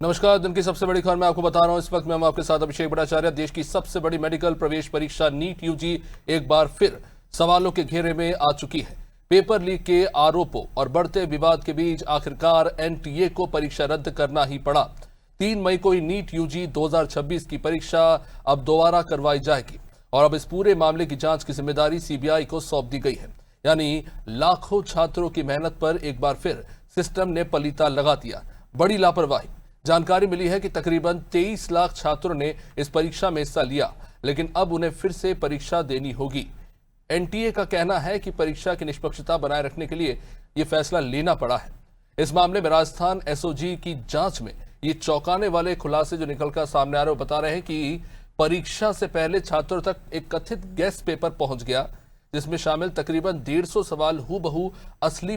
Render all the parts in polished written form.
नमस्कार। दिन की सबसे बड़ी खबर मैं आपको बता रहा हूं। इस वक्त मैं आपके साथ अभिषेक भट्टाचार्य। देश की सबसे बड़ी मेडिकल प्रवेश परीक्षा नीट यूजी एक बार फिर सवालों के घेरे में आ चुकी है। पेपर लीक के आरोपों और बढ़ते विवाद के बीच आखिरकार एनटीए को परीक्षा रद्द करना ही पड़ा। 3 मई को ही नीट यूजी 2026 की परीक्षा अब दोबारा करवाई जाएगी और अब इस पूरे मामले की जांच की जिम्मेदारी सीबीआई को सौंप दी गई है। यानी लाखों छात्रों की मेहनत पर एक बार फिर सिस्टम ने पलीता लगा दिया। बड़ी लापरवाही। जानकारी मिली है कि तकरीबन 23 लाख छात्रों ने इस परीक्षा में हिस्सा लिया, लेकिन अब उन्हें फिर से परीक्षा देनी होगी। एनटीए का कहना है कि परीक्षा की निष्पक्षता बनाए रखने के लिए यह फैसला लेना पड़ा है। इस मामले में राजस्थान एसओजी की जांच में ये चौंकाने वाले खुलासे जो निकलकर सामने आ रहे हैं, बता रहे हैं कि परीक्षा से पहले छात्रों तक एक कथित गेस्ट पेपर पहुंच गया, जिसमें शामिल तकरीबन 150 सवाल हूबहू असली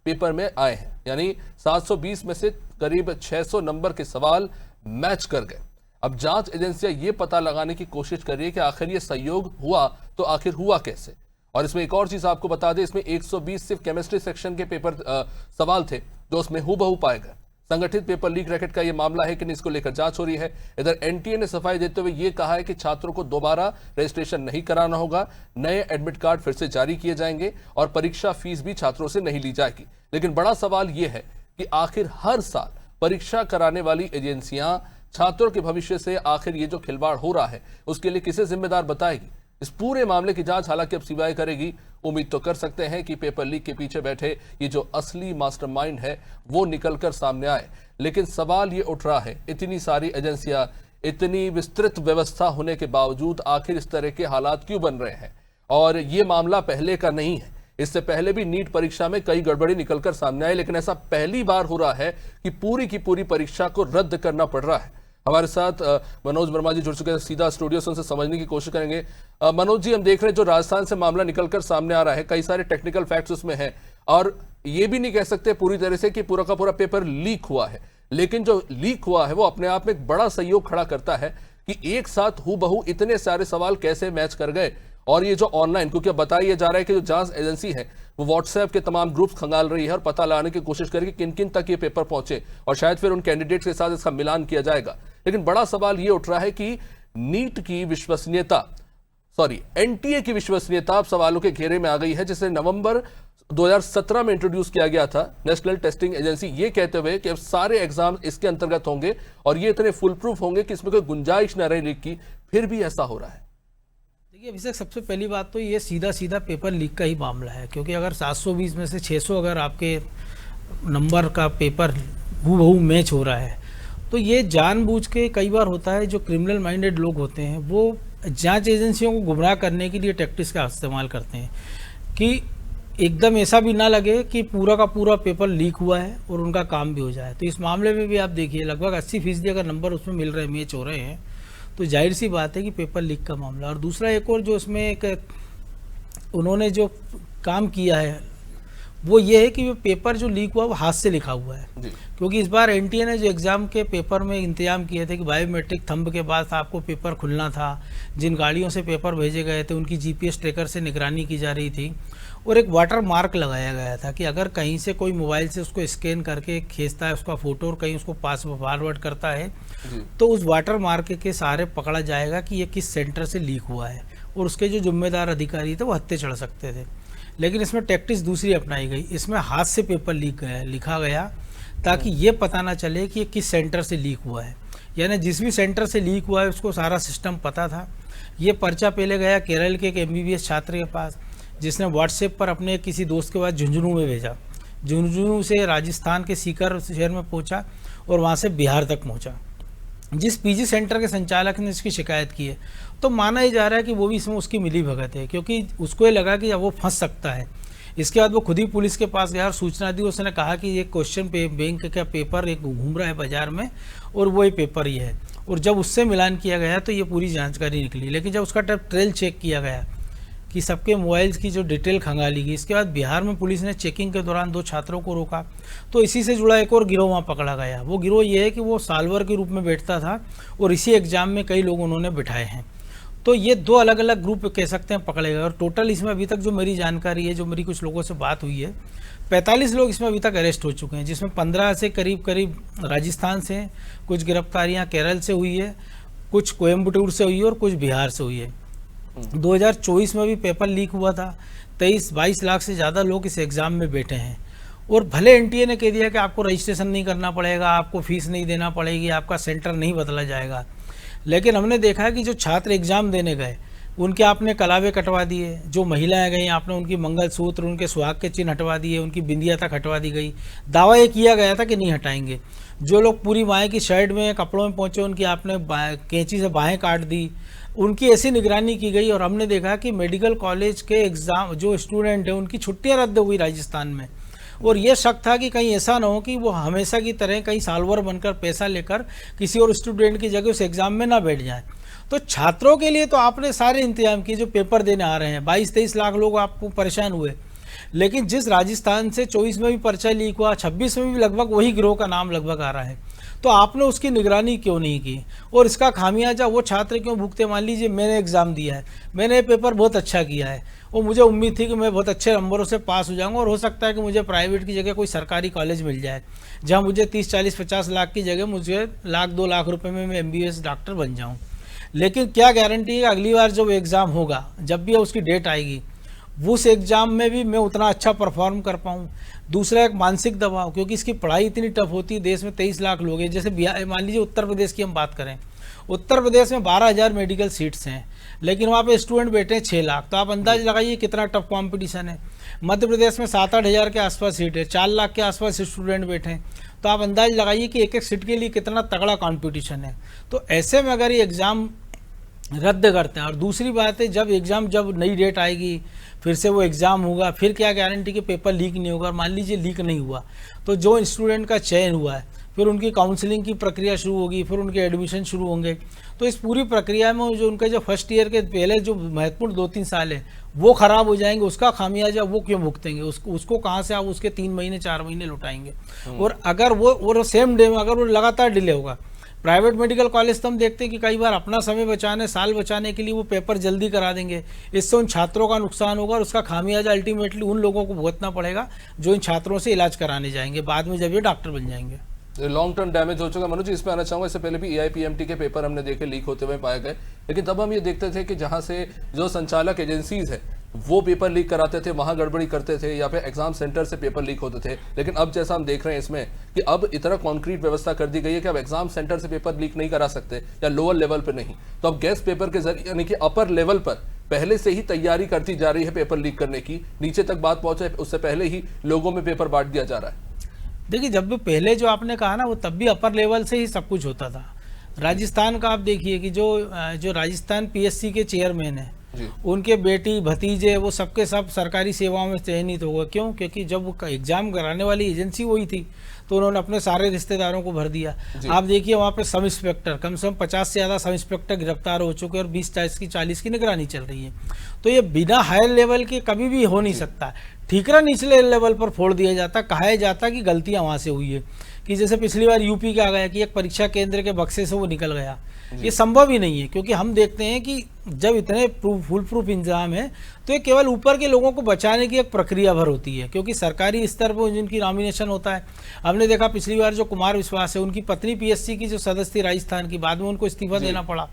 पेपर में आए हैं। यानी 720 में से करीब 600 नंबर के सवाल मैच कर गए। अब जांच एजेंसियां ये पता लगाने की कोशिश कर रही है कि आखिर ये संयोग हुआ तो आखिर हुआ कैसे। और इसमें एक और चीज आपको बता दें, इसमें 120 सिर्फ केमिस्ट्री सेक्शन के सवाल थे जो उसमें हूबहू पाए गए। संगठित पेपर लीक रैकेट का यह मामला है कि इसको लेकर जांच हो रही है। इधर एनटीए ने सफाई देते हुए यह कहा है कि छात्रों को दोबारा रजिस्ट्रेशन नहीं कराना होगा, नए एडमिट कार्ड फिर से जारी किए जाएंगे और परीक्षा फीस भी छात्रों से नहीं ली जाएगी। लेकिन बड़ा सवाल यह है कि आखिर हर साल परीक्षा कराने वाली एजेंसियां छात्रों के भविष्य से आखिर ये जो खिलवाड़ हो रहा है उसके लिए किसे जिम्मेदार बताएगी। इस पूरे मामले की जांच हालांकि अब सीबीआई करेगी। उम्मीद तो कर सकते हैं कि पेपर लीक के पीछे बैठे ये जो असली मास्टरमाइंड है वो निकलकर सामने आए। लेकिन सवाल ये उठ रहा है, इतनी सारी एजेंसियां, इतनी विस्तृत व्यवस्था होने के बावजूद आखिर इस तरह के हालात क्यों बन रहे हैं। और ये मामला पहले का नहीं है। इससे पहले भी नीट परीक्षा में कई गड़बड़ी निकलकर सामने आई, लेकिन ऐसा पहली बार हो रहा है कि पूरी की पूरी परीक्षा को रद्द करना पड़ रहा है। हमारे साथ मनोज वर्मा जी जुड़ चुके हैं सीधा स्टूडियो से, उनसे समझने की कोशिश करेंगे। मनोज जी, हम देख रहे हैं जो राजस्थान से मामला निकलकर सामने आ रहा है, कई सारे टेक्निकल फैक्ट्स उसमें हैं और ये भी नहीं कह सकते पूरी तरह से कि पूरा का पूरा पेपर लीक हुआ है। लेकिन जो लीक हुआ है वो अपने आप में एक बड़ा सहयोग खड़ा करता है कि एक साथ हूबहू इतने सारे सवाल कैसे मैच कर गए। और ये जो ऑनलाइन, क्योंकि अब बताया जा रहा है कि जो जांच एजेंसी है वो व्हाट्सएप के तमाम ग्रुप्स खंगाल रही है और पता लगाने की कोशिश करेगी किन किन तक ये पेपर पहुंचे और शायद फिर उन कैंडिडेट्स के साथ इसका मिलान किया जाएगा। लेकिन बड़ा सवाल ये उठ रहा है कि नीट की विश्वसनीयता, एनटीए की विश्वसनीयता अब सवालों के घेरे में आ गई है, जिसे नवंबर 2017 में इंट्रोड्यूस किया गया था नेशनल टेस्टिंग एजेंसी, ये कहते हुए कि अब सारे एग्जाम इसके अंतर्गत होंगे और ये इतने फुल प्रूफ होंगे कि इसमें कोई गुंजाइश न रहे लीक की। फिर भी ऐसा हो रहा है। देखिए अभिषेक, सबसे पहली बात तो ये सीधा पेपर लीक का ही मामला है, क्योंकि अगर 720 में से 600 अगर आपके नंबर का पेपर हूबहू मैच हो रहा है तो ये जानबूझ के कई बार होता है। जो क्रिमिनल माइंडेड लोग होते हैं वो जांच एजेंसियों को गुमराह करने के लिए टैक्टिक्स का इस्तेमाल करते हैं कि एकदम ऐसा भी ना लगे कि पूरा का पूरा पेपर लीक हुआ है और उनका काम भी हो जाए। तो इस मामले में भी आप देखिए लगभग 80% अगर नंबर उसमें मिल रहे हैं, मैच हो रहे हैं, तो जाहिर सी बात है कि पेपर लीक का मामला। और दूसरा एक और जो इसमें एक उन्होंने जो काम किया है वो ये है कि वो पेपर जो लीक हुआ वो हाथ से लिखा हुआ है। क्योंकि इस बार एनटीए ने जो एग्ज़ाम के पेपर में इंतजाम किए थे कि बायोमेट्रिक थंब के बाद आपको पेपर खुलना था, जिन गाड़ियों से पेपर भेजे गए थे उनकी जीपीएस ट्रैकर से निगरानी की जा रही थी और एक वाटर मार्क लगाया गया था कि अगर कहीं से कोई मोबाइल से उसको स्कैन करके खींचता है उसका फोटो और कहीं उसको पास फॉरवर्ड करता है तो उस वाटर मार्क के सहारे पकड़ा जाएगा कि ये किस सेंटर से लीक हुआ है और उसके जो जिम्मेदार अधिकारी थे वो हत्थे चढ़ सकते थे। लेकिन इसमें टैक्टिक्स दूसरी अपनाई गई, इसमें हाथ से पेपर लिखा गया ताकि ये पता ना चले कि ये किस सेंटर से लीक हुआ है। यानी जिस भी सेंटर से लीक हुआ है उसको सारा सिस्टम पता था। ये पर्चा पहले गया केरल के एक एमबीबीएस छात्र के पास, जिसने व्हाट्सएप पर अपने किसी दोस्त के पास झुंझुनू में भेजा। झुंझुनू से राजस्थान के सीकर शहर में पहुंचा और वहाँ से बिहार तक पहुंचा। जिस पीजी सेंटर के संचालक ने इसकी शिकायत की है तो माना ही जा रहा है कि वो भी इसमें उसकी मिली भगत है, क्योंकि उसको ये लगा कि अब वो फंस सकता है। इसके बाद वो खुद ही पुलिस के पास गया और सूचना दी। उसने कहा कि ये क्वेश्चन बैंक का पेपर एक घूम रहा है बाजार में और वो ही पेपर ही है। और जब उससे मिलान किया गया तो ये पूरी जानकारी निकली। लेकिन जब उसका ट्रेल चेक किया गया कि सबके मोबाइल्स की जो डिटेल खंगाली गई, इसके बाद बिहार में पुलिस ने चेकिंग के दौरान 2 छात्रों को रोका तो इसी से जुड़ा एक और गिरोह वहाँ पकड़ा गया। वो गिरोह ये है कि वो साल्वर के रूप में बैठता था और इसी एग्जाम में कई लोग उन्होंने बिठाए हैं। तो ये दो अलग अलग ग्रुप कह सकते हैं पकड़े गए। और टोटल इसमें अभी तक जो मेरी जानकारी है, जो मेरी कुछ लोगों से बात हुई है, 45 लोग इसमें अभी तक अरेस्ट हो चुके हैं, जिसमें 15 से करीब राजस्थान से हैं, कुछ गिरफ्तारियां केरल से हुई है, कुछ कोयम्बटूर से हुई है और कुछ बिहार से हुई है। 2024 में भी पेपर लीक हुआ था, 23-22 लाख से ज़्यादा लोग इस एग्ज़ाम में बैठे हैं। और भले एनटीए ने कह दिया कि आपको रजिस्ट्रेशन नहीं करना पड़ेगा, आपको फीस नहीं देना पड़ेगी, आपका सेंटर नहीं बदला जाएगा, लेकिन हमने देखा है कि जो छात्र एग्ज़ाम देने गए उनके आपने कलावे कटवा दिए, जो महिलाएं गई आपने उनकी मंगलसूत्र, उनके सुहाग के चिन्ह हटवा दिए, उनकी बिंदिया तक हटवा दी गई। दावा ये किया गया था कि नहीं हटाएंगे। जो लोग पूरी बाहें की शर्ट में कपड़ों में पहुंचे उनकी आपने कैंची से बाहें काट दी, उनकी ऐसी निगरानी की गई। और हमने देखा कि मेडिकल कॉलेज के एग्ज़ाम जो स्टूडेंट हैं उनकी छुट्टियाँ रद्द हुई राजस्थान में। और ये शक था कि कहीं ऐसा ना हो कि वो हमेशा की तरह कहीं सालभर बनकर पैसा लेकर किसी और स्टूडेंट की जगह उस एग्ज़ाम में ना बैठ जाएं। तो छात्रों के लिए तो आपने सारे इंतजाम किए, जो पेपर देने आ रहे हैं 22-23 लाख लोग आपको परेशान हुए, लेकिन जिस राजस्थान से 24 में भी पर्चा लीक हुआ, 26 में भी लगभग वही गिरोह का नाम लगभग आ रहा है, तो आपने उसकी निगरानी क्यों नहीं की? और इसका खामियाजा वो छात्र क्यों भुगते? मान लीजिए मैंने एग्ज़ाम दिया है, मैंने पेपर बहुत अच्छा किया है और मुझे उम्मीद थी कि मैं बहुत अच्छे नंबरों से पास हो जाऊंगा और हो सकता है कि मुझे प्राइवेट की जगह कोई सरकारी कॉलेज मिल जाए जहां मुझे 30-40-50 लाख की जगह मुझे 1-2 लाख रुपए में मैं MBBS डॉक्टर बन जाऊं। लेकिन क्या गारंटी है कि अगली बार जब एग्ज़ाम होगा, जब भी उसकी डेट आएगी, उस एग्ज़ाम में भी मैं उतना अच्छा परफॉर्म कर पाऊँ। दूसरा एक मानसिक दबाव, क्योंकि इसकी पढ़ाई इतनी टफ होती है। देश में 23 लाख लोग हैं। जैसे बिहार, मान लीजिए उत्तर प्रदेश की हम बात करें, उत्तर प्रदेश में 12,000 मेडिकल सीट्स हैं, लेकिन वहाँ पे स्टूडेंट बैठे हैं 6 लाख। तो आप अंदाज लगाइए कितना टफ कॉम्पिटिशन है। मध्य प्रदेश में 7-8 हज़ार के आसपास सीट है, 4 लाख के आसपास स्टूडेंट बैठे हैं। तो आप अंदाज लगाइए कि एक एक सीट के लिए कितना तगड़ा कॉम्पिटिशन है। तो ऐसे में अगर ये एग्ज़ाम रद्द करते हैं, और दूसरी बात है जब नई डेट आएगी फिर से वो एग्ज़ाम होगा, फिर क्या गारंटी कि पेपर लीक नहीं होगा? और मान लीजिए लीक नहीं हुआ तो जो स्टूडेंट का चयन हुआ है, फिर उनकी काउंसलिंग की प्रक्रिया शुरू होगी, फिर उनके एडमिशन शुरू होंगे। तो इस पूरी प्रक्रिया में जो उनके जो फर्स्ट ईयर के पहले जो महत्वपूर्ण 2-3 साल है वो ख़राब हो जाएंगे। उसका खामियाजा वो क्यों भुगतेंगे? उसको कहाँ से आप उसके 3 महीने 4 महीने लौटाएंगे? और अगर वो सेम डे में अगर वो लगातार डिले होगा, प्राइवेट मेडिकल कॉलेज तो हम देखते हैं कि कई बार अपना समय बचाने, साल बचाने के लिए वो पेपर जल्दी करा देंगे। इससे उन छात्रों का नुकसान होगा और उसका खामियाजा अल्टीमेटली उन लोगों को भुगतना पड़ेगा जो इन छात्रों से इलाज कराने जाएंगे बाद में जब ये डॉक्टर बन जाएंगे। लॉन्ग टर्म डैमेज हो चुका। मनोज जी, इसमें आना चाहूंगा। इससे पहले भी AIPMT के पेपर हमने देखे लीक होते हुए पाए गए, लेकिन तब हम ये देखते थे कि जहां से जो संचालक एजेंसीज है वो पेपर लीक कराते थे, वहां गड़बड़ी करते थे, या फिर एग्जाम सेंटर से पेपर लीक होते थे। लेकिन अब जैसा हम देख रहे हैं इसमें कि अब इतना कॉन्क्रीट व्यवस्था कर दी गई है कि अब एग्जाम सेंटर से पेपर लीक नहीं करा सकते, या लोअर लेवल पर नहीं, तो अब गेस्ट पेपर के जरिए यानी कि अपर लेवल पर पहले से ही तैयारी करती जा रही है पेपर लीक करने की। नीचे तक बात पहुंचे उससे पहले ही लोगों में पेपर बांट दिया जा रहा है। देखिए, जब भी पहले जो आपने कहा ना, वो तब भी अपर लेवल से ही सब कुछ होता था। राजस्थान का आप देखिए कि जो राजस्थान PSC के चेयरमैन है, उनके बेटी भतीजे वो सबके सब सरकारी सेवाओं में चयनित हो गए। क्यों? क्योंकि जब वो एग्जाम कराने वाली एजेंसी वही थी, तो उन्होंने अपने सारे रिश्तेदारों को भर दिया। आप देखिए वहाँ पे सब इंस्पेक्टर, कम से कम 50 से ज़्यादा सब इंस्पेक्टर गिरफ्तार हो चुके हैं और 20-40 की निगरानी चल रही है। तो ये बिना हायर लेवल के कभी भी हो नहीं सकता। ठीकरा निचले लेवल पर फोड़ दिया जाता, कहा जाता कि गलतियाँ वहाँ से हुई है। कि जैसे पिछली बार यूपी का आ गया कि एक परीक्षा केंद्र के बक्से से वो निकल गया, ये संभव ही नहीं है। क्योंकि हम देखते हैं कि जब इतने फुल प्रूफ इंतजाम है तो ये केवल ऊपर के लोगों को बचाने की एक प्रक्रिया भर होती है, क्योंकि सरकारी स्तर पर जिनकी नॉमिनेशन होता है, हमने देखा पिछली बार जो कुमार विश्वास है, उनकी पत्नी PSC की जो सदस्य थी राजस्थान की, बाद में उनको इस्तीफा देना पड़ा।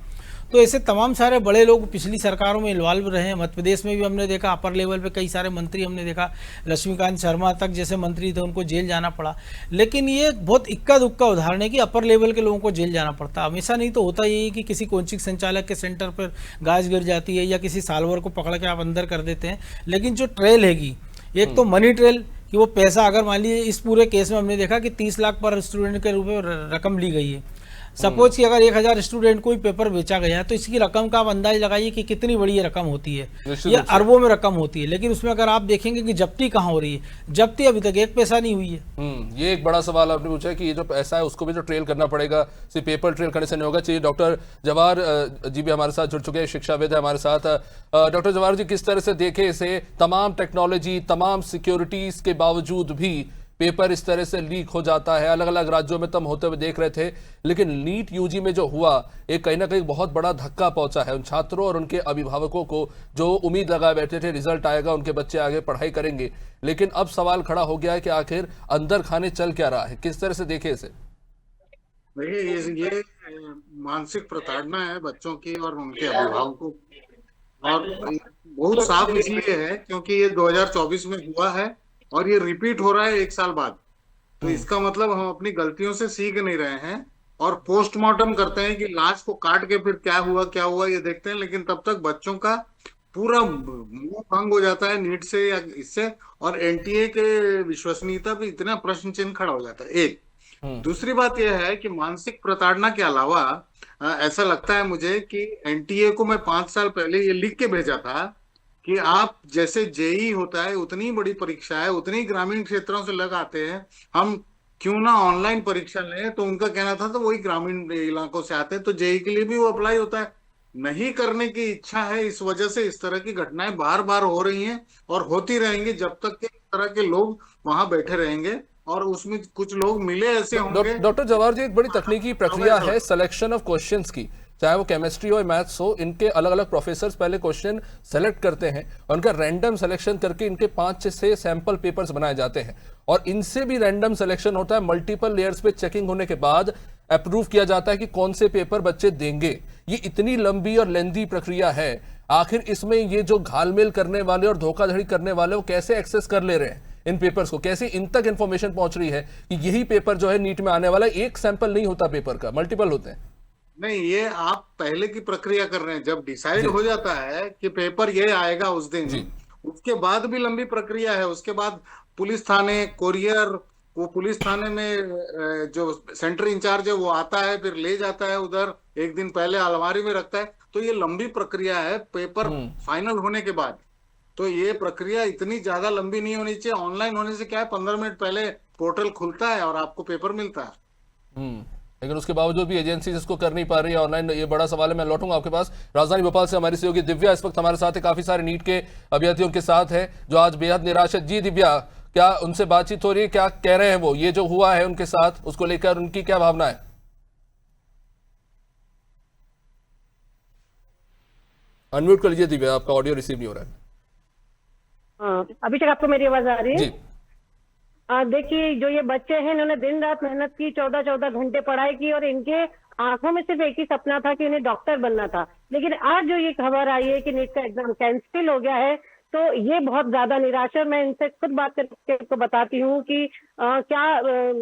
तो ऐसे तमाम सारे बड़े लोग पिछली सरकारों में इन्वॉल्व रहे हैं। मध्य प्रदेश में भी हमने देखा अपर लेवल पे कई सारे मंत्री, हमने देखा लक्ष्मीकांत शर्मा तक जैसे मंत्री थे, उनको जेल जाना पड़ा। लेकिन ये बहुत इक्का दुक्का उदाहरण है कि अपर लेवल के लोगों को जेल जाना पड़ता। हमेशा नहीं तो होता यही कि किसी कोचिंग संचालक के सेंटर पर गाज गिर जाती है या किसी सालवर को पकड़ के आप अंदर कर देते हैं। लेकिन जो ट्रेल हैगी, एक तो मनी ट्रेल कि वो पैसा, अगर मान लीजिए इस पूरे केस में हमने देखा कि 30 लाख पर स्टूडेंट के रूप में रकम ली गई है। सपोज कि अगर 1000 स्टूडेंट को ही पेपर बेचा गया तो इसकी रकम का आप अंदाज लगाइए कि कितनी बड़ी ये रकम होती है। ये अरबों में रकम होती है। लेकिन उसमें अगर आप देखेंगे कि जब्ती कहाँ हो रही है, जब्ती अभी तक एक पैसा नहीं हुई है। ये एक बड़ा सवाल आपने पूछा कि ये जो पैसा है उसको भी जो ट्रेल करना पड़ेगा, सिर्फ पेपर ट्रेल करने से नहीं होगा। चाहिए डॉक्टर जवाहर जी भी हमारे साथ जुड़ चुके हैं, शिक्षाविद है हमारे साथ। डॉक्टर जवाहर जी, किस तरह से देखे इसे, तमाम टेक्नोलॉजी, तमाम सिक्योरिटीज के बावजूद भी पेपर इस तरह से लीक हो जाता है, अलग अलग राज्यों में तम होते हुए देख रहे थे। लेकिन नीट यूजी में जो हुआ, एक कहीं ना कहीं बहुत बड़ा धक्का पहुंचा है उन छात्रों और उनके अभिभावकों को जो उम्मीद लगाए बैठे थे रिजल्ट आएगा, उनके बच्चे आगे पढ़ाई करेंगे। लेकिन अब सवाल खड़ा हो गया है कि आखिर अंदर खाने चल क्या रहा है, किस तरह से देखे इसे? देखिए ये मानसिक प्रताड़ना है बच्चों की और उनके अभिभावकों की। और बहुत साफ इसलिए है क्योंकि ये 2024 में हुआ है और ये रिपीट हो रहा है एक साल बाद। तो इसका मतलब हम अपनी गलतियों से सीख नहीं रहे हैं और पोस्टमार्टम करते हैं कि लाश को काट के फिर क्या हुआ ये देखते हैं। लेकिन तब तक बच्चों का पूरा मुंह भंग हो जाता है नीट से या इससे, और एनटीए के विश्वसनीयता पे इतना प्रश्न चिन्ह खड़ा हो जाता है। एक दूसरी बात यह है कि मानसिक प्रताड़ना के अलावा ऐसा लगता है मुझे कि एनटीए को मैं 5 साल पहले ये लिख के भेजा था कि आप जैसे जेई होता है उतनी बड़ी परीक्षा है, उतनी ग्रामीण क्षेत्रों से लग आते हैं, हम क्यों ना ऑनलाइन परीक्षा लें। तो उनका कहना था तो वही ग्रामीण इलाकों से आते हैं तो जेई के लिए भी वो अप्लाई होता है। नहीं करने की इच्छा है, इस वजह से इस तरह की घटनाएं बार बार हो रही हैं और होती रहेंगी जब तक कि इस तरह के लोग वहां बैठे रहेंगे और उसमें कुछ लोग मिले ऐसे होंगे। डॉक्टर जवाहर जी, एक बड़ी तकनीकी प्रक्रिया है सिलेक्शन ऑफ क्वेश्चंस की, चाहे वो केमिस्ट्री हो या मैथ्स हो। इनके अलग अलग प्रोफेसर्स पहले क्वेश्चन सेलेक्ट करते हैं और उनका रैंडम सिलेक्शन करके इनके 5 से सैंपल पेपर्स बनाए जाते हैं और इनसे भी रैंडम सिलेक्शन होता है। मल्टीपल लेयर्स पे चेकिंग होने के बाद अप्रूव किया जाता है कि कौन से पेपर बच्चे देंगे। ये इतनी लंबी और लेंदी प्रक्रिया है, आखिर इसमें ये जो घालमेल करने वाले और धोखाधड़ी करने वाले वो कैसे एक्सेस कर ले रहे हैं इन पेपर्स को? कैसे इन तक इंफॉर्मेशन पहुंच रही है कि यही पेपर जो है नीट में आने वाला है? एक सैंपल नहीं होता पेपर का, मल्टीपल होते हैं। नहीं, ये आप पहले की प्रक्रिया कर रहे हैं। जब डिसाइड हो जाता है कि पेपर ये आएगा उस दिन, उसके बाद भी लंबी प्रक्रिया है। उसके बाद पुलिस थाने, कोरियर, वो पुलिस थाने में जो सेंटर इंचार्ज है वो आता है, फिर ले जाता है उधर, एक दिन पहले अलमारी में रखता है। तो ये लंबी प्रक्रिया है पेपर फाइनल होने के बाद। तो ये प्रक्रिया इतनी ज्यादा लंबी नहीं होनी चाहिए। ऑनलाइन होने से क्या है, 15 मिनट पहले पोर्टल खुलता है और आपको पेपर मिलता है। लेकिन उसके बावजूद भी एजेंसी इसको कर नहीं पा रही है ऑनलाइन, ये बड़ा सवाल है। मैं लौटूंगा आपके पास। राजधानी भोपाल से हमारी सहयोगी दिव्या इस वक्त हमारे साथ है, काफी सारे नीट के अभ्यर्थियों के साथ है जो आज बेहद निराश है। जी दिव्या, क्या उनसे बातचीत हो रही है? क्या कह रहे हैं वो, ये जो हुआ है उनके साथ, उसको लेकर उनकी क्या भावना है? अनम्यूट कर लीजिए दिव्या, आपका ऑडियो रिसीव नहीं हो रहा है। अभी तक आपको मेरी आवाज आ रही है? जी। देखिए, जो ये बच्चे हैं इन्होंने दिन रात मेहनत की, 14-14 घंटे पढ़ाई की और इनके आंखों में सिर्फ एक ही सपना था कि इन्हें डॉक्टर बनना था। लेकिन आज जो ये खबर आई है कि नीट का एग्जाम कैंसिल हो गया है, तो ये बहुत ज्यादा निराशा है। मैं इनसे खुद बात करके इनको बताती हूँ कि क्या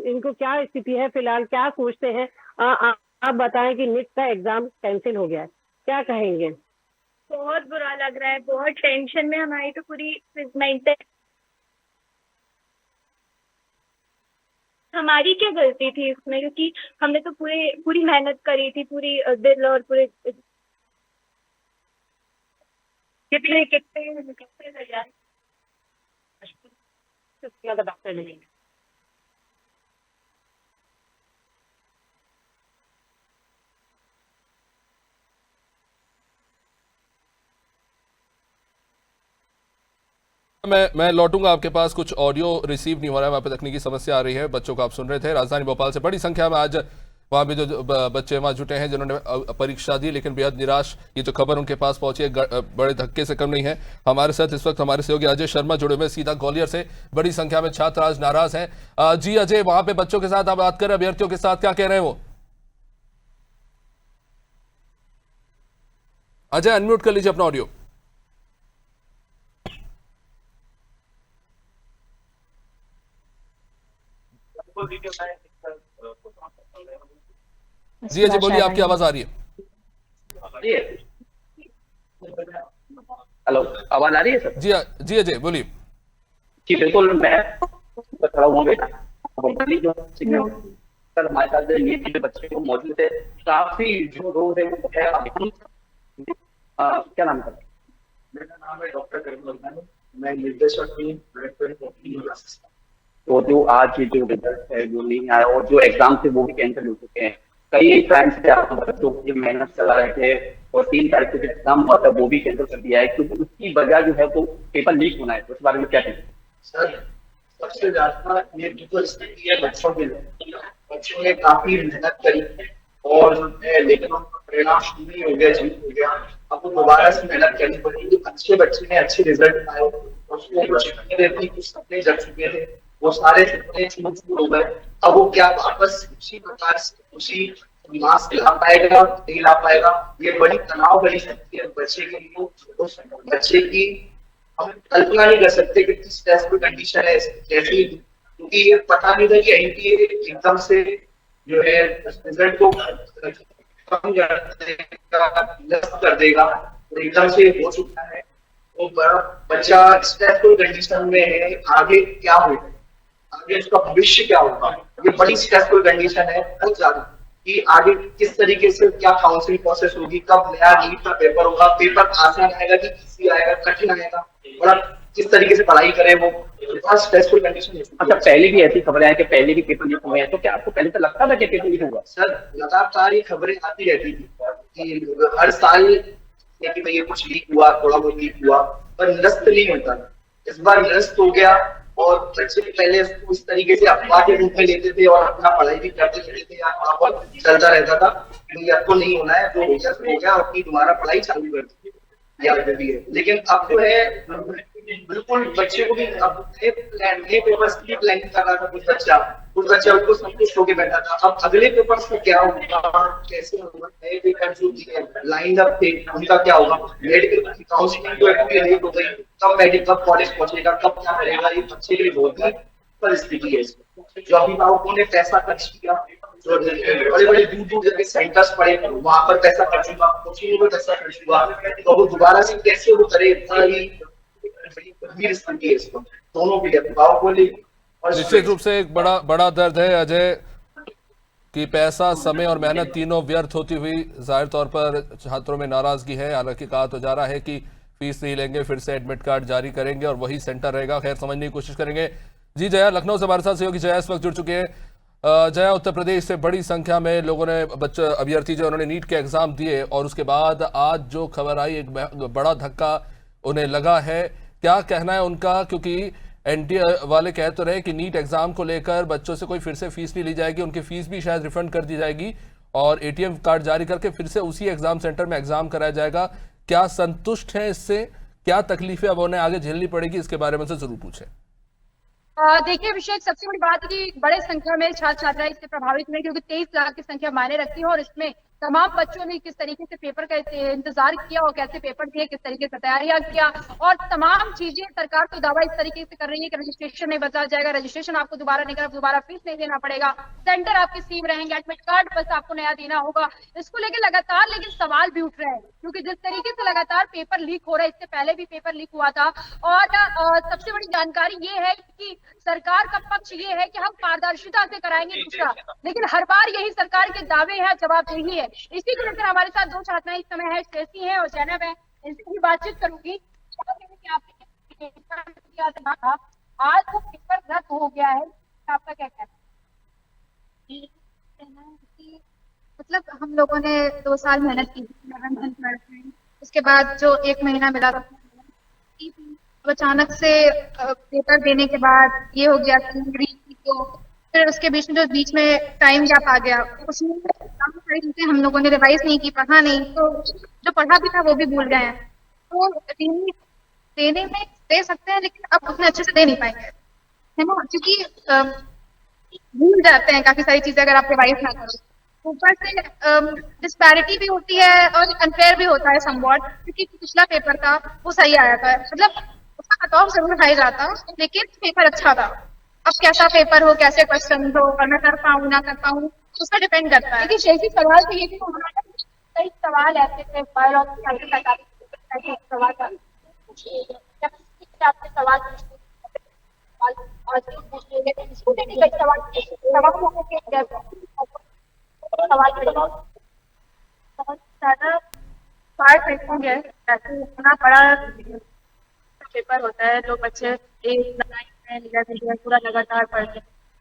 इनको क्या स्थिति है फिलहाल, क्या सोचते हैं। आप बताएं कि नीट का एग्जाम कैंसिल हो गया है, क्या कहेंगे? बहुत बुरा लग रहा है, बहुत टेंशन में हमारी तो पूरी मेंटल। हमारी क्या गलती थी इसमें, क्योंकि हमने तो पूरी मेहनत करी थी, पूरी दिल और पूरे कितने डॉक्टर नहीं। मैं लौटूंगा आपके पास। कुछ ऑडियो रिसीव नहीं हो रहा है, वहाँ पे तकनीकी समस्या आ रही है। बच्चों को आप सुन रहे थे। राजधानी भोपाल से बड़ी संख्या में आज वहाँ पे जो बच्चे वहाँ जुटे हैं जिन्होंने परीक्षा दी लेकिन बेहद निराश, ये जो खबर उनके पास पहुंची है बड़े धक्के से कम नहीं है। हमारे साथ इस वक्त हमारे सहयोगी अजय शर्मा जुड़े हुए सीधा ग्वालियर से। बड़ी संख्या में छात्र आज नाराज हैं। जी अजय, वहाँ पे बच्चों के साथ आप बात करें, अभ्यर्थियों के साथ, क्या कह रहे हैं वो? अजय अनम्यूट कर लीजिए अपना ऑडियो। जी अजय बोलिए, आपकी आवाज आ रही है। हेलो, आवाज आ रही है सर? जी अजय बोलिए। जी बिल्कुल, मैं खड़ा हुआ बेटा। सर हमारे साथ ये बच्चे को मौजूद है, काफी जो लोग हैं क्या नाम है? मेरा नाम है डॉक्टर करीम, मैं निर्देशक हूँ। तो जो आज ये जो रिजल्ट है जो नहीं आया और जो एग्जाम थे वो भी कैंसिल हो चुके हैं। कई टाइम से आप बच्चों की मेहनत चला रहे थे और 3 तारीख को जो एग्जाम हुआ था वो भी कैंसिल कर दिया है, क्योंकि उसकी वजह जो है वो पेपर लीक होना है। उस बारे में क्या कहेंगे? सर सबसे ज्यादा ये जो स्थिति है बच्चों के लिए, बच्चों ने काफी मेहनत करी और लेकिन उनका परिणाम शून्य हो गया, जीरो हो गया। अब वो दोबारा से मेहनत करनी पड़ेगी। अच्छे बच्चे ने अच्छे रिजल्ट पाए, उसको कुछ सपने रहती, कुछ सपने जग चुके थे, वो सारे सपने चूर हो गए। अब वो क्या वापस उसी प्रकार से उसी मास्क ला पाएगा, नहीं ला पाएगा, ये बड़ी तनाव भरी स्थिति है बच्चे के लिए। उस बच्चे की हम कल्पना नहीं कर सकते कि किस स्ट्रेसफुल कंडीशन है जैसी, क्योंकि ये पता नहीं था कि एनटीए एकदम से जो है रिजल्ट को कम कर देगा, एकदम से हो चुका है। वो बच्चा स्ट्रेसफुल कंडीशन में है, आगे क्या होगा, आगे उसका भविष्य क्या होगा, ये बड़ी स्ट्रेसफुल कंडीशन है बहुत ज्यादा, कि आगे किस तरीके से क्या काउंसलिंग प्रोसेस होगी, कब नया नीट का पेपर होगा, पेपर आसान आएगा कि इजी आएगा, कठिन आएगा, और आप किस तरीके से पढ़ाई करें, वो बहुत स्ट्रेसफुल कंडीशन है। अच्छा, पहले भी ऐसी खबरें हैं कि पहले भी पेपर लीक हुए हैं, तो क्या आपको पहले तो लगता था कि पेपर लीक होगा? सर लगातार ये खबरें आती रहती थी कि हर साल कि भाई ये कुछ लीक हुआ, थोड़ा बहुत लीक हुआ, पर निरस्त नहीं होता। इस बार निरस्त हो गया और बच्चे पहले उसको इस तरीके से अफवाह के रूप में लेते थे और अपना पढ़ाई भी करते रहते थे, या थोड़ा बहुत चलता रहता था कि आपको नहीं होना है, जो हो गया अपनी दोबारा पढ़ाई चालू कर दी, या भी है। लेकिन अब जो है बिल्कुल बच्चे को भी अब नए पेपर्स की प्लानिंग कर रहा था कुछ बच्चा उनको संतुष्ट होकर बैठा था। अब अगले पेपर्स में क्या होगा, कैसे होगा, नए पेपर जो लाइन अप थे उनका क्या होगा, मेडिकल काउंसलिंग जो है लेट हो गई, कब मेडिकल कॉलेज पहुंचेगा, कब क्या करेगा, ये बच्चे के लिए बहुत ही परिस्थिति है। जो अभिभावकों ने पैसा खर्च किया, जो बड़े बड़े दूर जाके सेंटर्स पड़े, वहां पर पैसा खर्च हुआ, कोचिंग में पैसा खर्च हुआ, तो वो दोबारा से कैसे वो करे, गंभीर स्थिति है इसको दोनों के लिए, अभिभावकों के लिए। निश्चित रूप से एक बड़ा दर्द है अजय कि पैसा, समय और मेहनत तीनों व्यर्थ होती हुई जाहिर तौर पर छात्रों में नाराजगी है। हालांकि कहा तो जा रहा है कि फीस नहीं लेंगे, फिर से एडमिट कार्ड जारी करेंगे और वही सेंटर रहेगा। खैर, समझने की कोशिश करेंगे। जी जया, लखनऊ से हमारे साथ सहयोगी जया इस वक्त जुड़ चुके हैं। जया, उत्तर प्रदेश से बड़ी संख्या में लोगों ने बच्चे अभ्यर्थी जो उन्होंने नीट के एग्जाम दिए और उसके बाद आज जो खबर आई, एक बड़ा धक्का उन्हें लगा है। क्या कहना है उनका, क्योंकि एनटीए वाले कह तो रहे कि नीट एग्जाम को लेकर बच्चों से कोई फिर से फीस नहीं ली जाएगी, उनकी फीस भी शायद रिफंड कर दी जाएगी और एटीएम कार्ड जारी करके फिर से उसी एग्जाम सेंटर में एग्जाम कराया जाएगा। क्या संतुष्ट हैं इससे? क्या तकलीफें अब उन्हें आगे झेलनी पड़ेगी, इसके बारे में से जरूर पूछें। देखिए अभिषेक, सबसे बड़ी बात है कि बड़े संख्या में छात्र छात्राएं इससे प्रभावित हुए, क्योंकि 23 लाख की संख्या मायने रखती है और इसमें तमाम बच्चों ने किस तरीके से पेपर का इंतजार किया और कैसे पेपर दिए, किस तरीके से तैयारियां किया, और तमाम चीजें सरकार तो दावा इस तरीके से कर रही है कि रजिस्ट्रेशन नहीं बचा जाएगा, रजिस्ट्रेशन आपको दोबारा नहीं करना, दोबारा फीस नहीं देना पड़ेगा, सेंटर आपके सेम रहेंगे, एडमिट कार्ड बस आपको नया देना होगा। इसको लेकर लगातार लेकिन सवाल भी उठ रहे हैं, क्योंकि जिस तरीके से लगातार पेपर लीक हो रहा है, इससे पहले भी पेपर लीक हुआ था। और सबसे बड़ी जानकारी ये है कि सरकार का पक्ष ये है कि हम पारदर्शिता से कराएंगे दूसरा, लेकिन हर बार यही सरकार के दावे हैं, जवाब यही है। इसी को लेकर हमारे साथ दो छात्राएं इस समय है, स्टेसी है और जैनब है, इनसे भी बातचीत करूंगी। आज वो पेपर रद्द हो गया है, आपका क्या कहना है? मतलब हम लोगों ने 2 साल मेहनत की, उसके बाद जो 1 महीना मिला था, अचानक से पेपर देने के बाद ये हो गया कि फिर उसके बीच में टाइम गैप आ गया, उसमें सारी चीजें हम लोगों ने रिवाइज नहीं की, पढ़ा नहीं, तो जो पढ़ा भी था वो भी भूल गए हैं। तो देने में दे सकते हैं लेकिन अब उतने अच्छे से दे नहीं पाएंगे, है ना, क्योंकि भूल जाते हैं काफी सारी चीजें अगर आप रिवाइज ना करो। ऊपर से डिस्पैरिटी भी होती है और अनफेयर भी होता है समवॉट, क्योंकि पिछला पेपर था वो सही आया था, मतलब उसका कट ऑफ जरूर हाई जाता लेकिन पेपर अच्छा था। अब कैसा पेपर हो, कैसे क्वेश्चन हो, और मैं कर पाऊँ ना कर पाऊँ, उस पर डिपेंड करता है। देखिए शेखी सवाल तो ये भी कई सवाल ऐसे थे, इतना बड़ा पेपर होता है, लोग बच्चे पूरा लगातार पढ़ते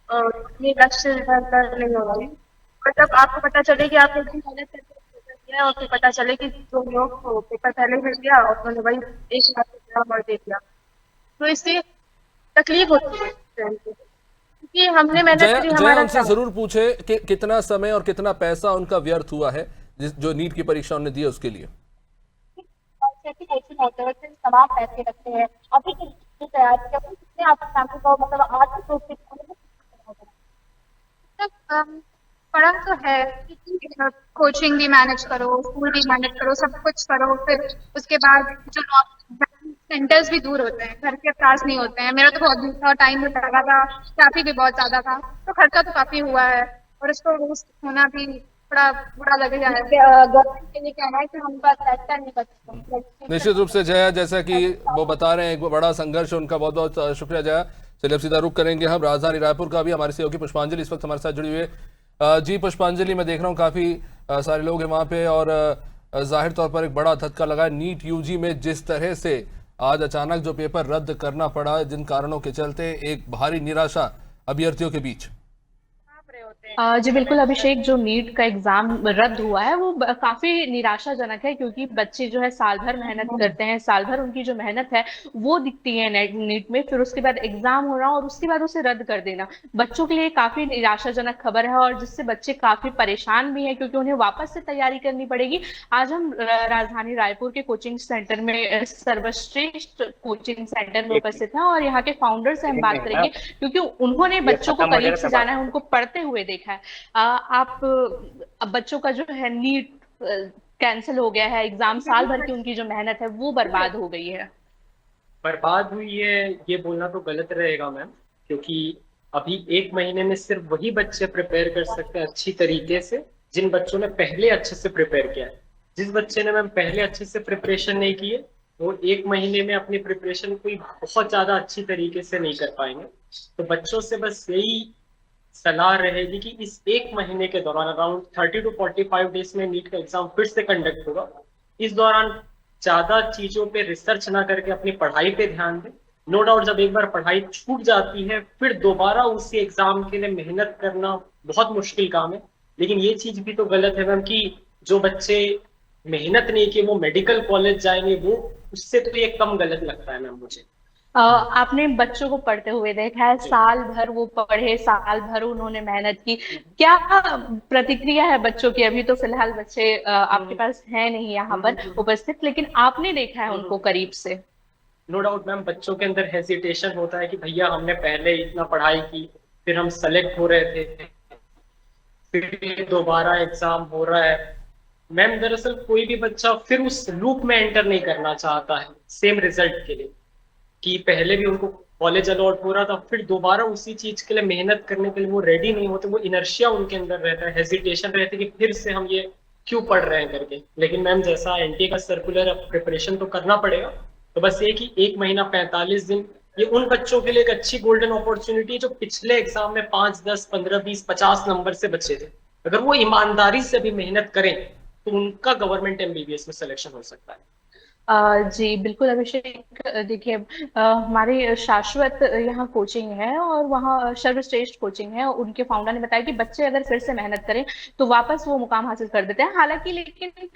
और अपने लक्ष्य नहीं हो रहे, और तब आपको पता चले कि आपने एक दिन पहले किया और फिर पता चले कि जो लोग को पेपर पहले मिल गया और उन्होंने वही एक लाख बढ़ दे दिया, तो इससे तकलीफ होती है। क्योंकि हमने मेहनत करी, जया हमारा उनसे जरूर पूछे कि कितना समय और कितना पैसा उनका व्यर्थ हुआ है जो नीट की परीक्षा उन्होंने दी है उसके लिए। कैसी कोचिंग होते हैं, उसमें तमाम पैसे लगते हैं। अभी की तैयारी कितने आप फैमिली को मतलब आर्थिक रूप से पढ़ा तो है, कोचिंग भी मैनेज करो, स्कूल भी मैनेज करो, सब कुछ करो, फिर उसके बाद जो सेंटर्स भी दूर होते हैं, घर के पास नहीं होते हैं। मेरा तो बहुत दूर था, टाइम भी लगा था, ट्रैफिक भी बहुत ज्यादा था, तो खर्चा तो काफी हुआ है और इसको होना भी बड़ा बुरा लगेगा। गवर्नमेंट के लिए कहना है कि हम पास पैसा नहीं बचता। निश्चित रूप से जया, जैसा कि वो बता रहे हैं, एक बड़ा संघर्ष है उनका। बहुत बहुत शुक्रिया जया। चलिए अब सीधा रुख करेंगे हम राजधानी रायपुर का भी। हमारे सहयोगी पुष्पांजलि इस वक्त हमारे साथ जुड़ी हुई है। जी पुष्पांजलि, मैं देख रहा हूँ काफी सारे लोग हैं वहाँ पे और जाहिर तौर पर एक बड़ा धक्का लगा है नीट यूजी में। जिस तरह से आज अचानक जो पेपर रद्द करना पड़ा, जिन कारणों के चलते एक भारी निराशा अभ्यर्थियों के बीच। जी बिल्कुल अभिषेक, जो नीट का एग्जाम रद्द हुआ है वो काफी निराशाजनक है, क्योंकि बच्चे जो है साल भर मेहनत करते हैं, साल भर उनकी जो मेहनत है वो दिखती है नीट में, फिर उसके बाद एग्जाम हो रहा और उसके बाद उसे रद्द कर देना बच्चों के लिए काफी निराशाजनक खबर है और जिससे बच्चे काफी परेशान भी हैं, क्योंकि उन्हें वापस से तैयारी करनी पड़ेगी। आज हम राजधानी रायपुर के कोचिंग सेंटर में, सर्वश्रेष्ठ कोचिंग सेंटर में उपस्थित हैं और यहाँ के फाउंडर से हम बात करेंगे, क्योंकि उन्होंने बच्चों को करीब से जाना है, उनको पढ़ते हुए देखा है। आप अब बच्चों का जो है नीट कैंसिल हो गया है, एग्जाम साल भर की उनकी जो मेहनत है वो बर्बाद हो गई है। बर्बाद हुई है ये बोलना तो गलत रहेगा मैम, क्योंकि अभी एक महीने में सिर्फ वही बच्चे प्रिपेयर कर सकते हैं अच्छी तरीके से जिन बच्चों ने पहले अच्छे से प्रिपेयर किया है। जिस बच्चे ने मैम पहले अच्छे से प्रिपरेशन नहीं किए वो एक महीने में अपनी प्रिपरेशन कोई बहुत ज्यादा अच्छी तरीके से नहीं कर पाएंगे। तो बच्चों से बस यही सलाह रहेगी कि इस एक महीने के दौरान अराउंड 30 to 45 डेज में नीट का एग्जाम फिर से कंडक्ट होगा। इस दौरान ज्यादा चीजों पे रिसर्च ना करके अपनी पढ़ाई पे ध्यान दें। नो डाउट जब एक बार पढ़ाई छूट जाती है फिर दोबारा उसी एग्जाम के लिए मेहनत करना बहुत मुश्किल काम है। लेकिन ये चीज भी तो गलत है मैम कि जो बच्चे मेहनत नहीं किए वो मेडिकल कॉलेज जाएंगे, वो उससे तो ये कम गलत लगता है मैम मुझे। आपने बच्चों को पढ़ते हुए देखा है, साल भर वो पढ़े, साल भर उन्होंने मेहनत की। क्या प्रतिक्रिया है बच्चों की? अभी तो फिलहाल बच्चे आपके पास है नहीं यहाँ पर उपस्थित, लेकिन आपने देखा है उनको करीब से। नो डाउट मैम, बच्चों के अंदर हेजिटेशन होता है कि भैया हमने पहले इतना पढ़ाई की, फिर हम सेलेक्ट हो रहे थे, फिर दोबारा एग्जाम हो रहा है। मैम दरअसल कोई भी बच्चा फिर उस लूप में एंटर नहीं करना चाहता है सेम रिजल्ट के लिए, कि पहले भी उनको कॉलेज अलॉट हो रहा था फिर दोबारा उसी चीज के लिए मेहनत करने के लिए वो रेडी नहीं होते। वो इनर्शिया उनके अंदर रहता है, हेजिटेशन रहती है कि फिर से हम ये क्यों पढ़ रहे हैं करके। लेकिन मैम जैसा एनटीए का सर्कुलर, अब प्रिपरेशन तो करना पड़ेगा। तो बस ये कि 1 महीना 45 दिन ये उन बच्चों के लिए एक अच्छी गोल्डन अपॉर्चुनिटी है जो पिछले एग्जाम में 5, 10, 15, 20, 50 नंबर से बचे थे। अगर वो ईमानदारी से भी मेहनत करें तो उनका गवर्नमेंट एमबीबीएस में सिलेक्शन हो सकता है। जी बिल्कुल अभिषेक, देखिए हमारी शाश्वत यहाँ कोचिंग है और वहाँ सर्वश्रेष्ठ कोचिंग है। उनके फाउंडर ने बताया कि बच्चे अगर फिर से मेहनत करें तो वापस वो मुकाम हासिल कर देते हैं। हालांकि लेकिन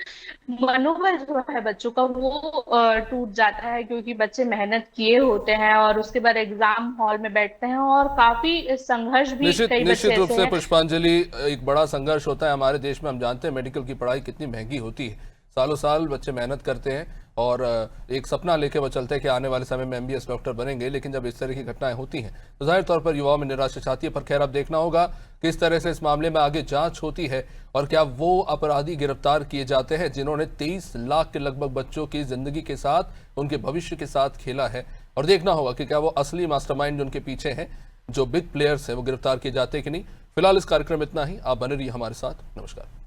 मनोबल जो है बच्चों का वो टूट जाता है, क्योंकि बच्चे मेहनत किए होते हैं और उसके बाद एग्जाम हॉल में बैठते हैं और काफी संघर्ष भी निश्चित रूप से पुष्पांजलि, एक बड़ा संघर्ष होता है हमारे देश में। हम जानते हैं मेडिकल की पढ़ाई कितनी महंगी होती है, सालों साल बच्चे मेहनत करते हैं और एक सपना लेके वो चलते हैं कि आने वाले समय में एमबीबीएस डॉक्टर बनेंगे। लेकिन जब इस तरह की घटनाएं होती हैं तो जाहिर तौर पर युवाओं में निराशा छाती है। पर खैर अब देखना होगा किस तरह से इस मामले में आगे जांच होती है और क्या वो अपराधी गिरफ्तार किए जाते हैं जिन्होंने 23 लाख के लगभग बच्चों की जिंदगी के साथ, उनके भविष्य के साथ खेला है। और देखना होगा कि क्या वो असली मास्टरमाइंड जो उनके पीछे हैं, जो बिग प्लेयर्स हैं, वो गिरफ्तार किए जाते हैं कि नहीं। फिलहाल इस कार्यक्रम में इतना ही। आप बने रहिए हमारे साथ। नमस्कार।